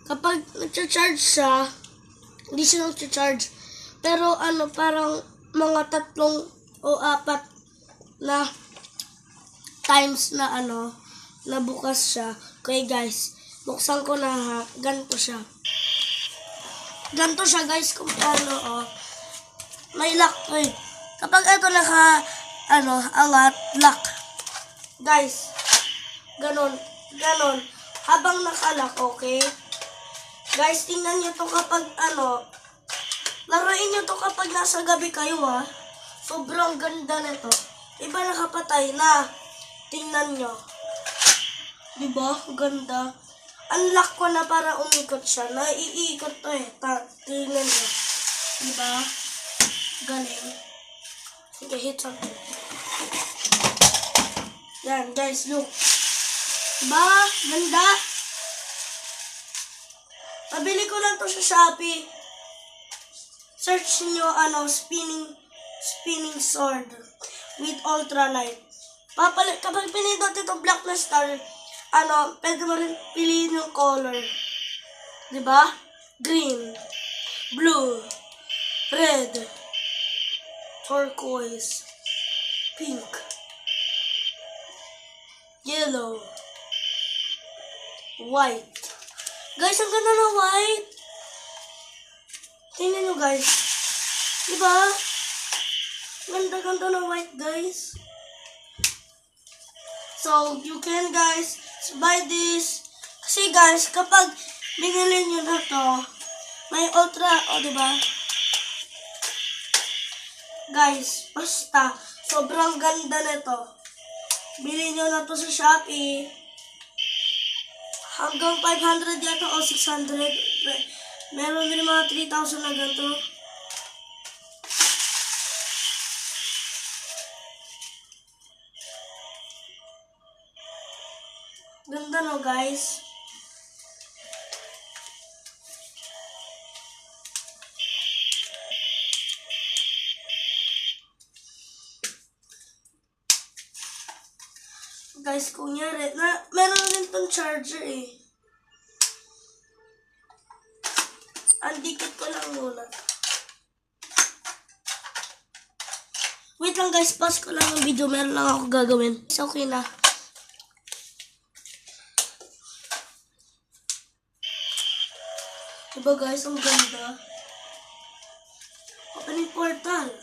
kapag nag-charge siya, hindi siya nag-charge. Pero parang mga 3 o 4 na times na nabukas siya. Okay guys, buksan ko na ha. Ganito siya. Ganito siya guys kung paano may lock Kapag ito angat, lock. Guys, ganon. Habang nakalock, okay? Guys, tingnan nyo to kapag laruin nyo to kapag nasa gabi kayo ha. Sobrang ganda nito. Iba nakapatay na. Tingnan nyo. Diba? Ganda. Unlock ko na para umikot siya. Naiikot to tingnan nyo. Diba? Galing. Sige, hit something. Yan, guys, look. Diba? Ganda. Pabili ko lang to sa Shopee. Search nyo, spinning sword with ultralight. Kapag pinindot ito black na star, pwede mo rin piliin yung color. Diba? Green, blue, red, turquoise, pink, yellow, white. Guys, ang ganda na white. Tingnan nyo guys. Diba? Ganda na white guys. So, you can guys buy this. Kasi guys, kapag binili nyo na to, may ultra, diba? Guys, basta, sobrang ganda nito. Bili nyo na to sa Shopee. Hanggang 500 yata o 600. Meron din mga 3,000 na ganito. Ganda no guys. Guys, kunyari, meron din tong charger Andikit ko lang muna. Wait lang guys, pause ko lang ang video. Meron lang ako gagawin. It's okay na. Diba guys, ang ganda. Opening portal.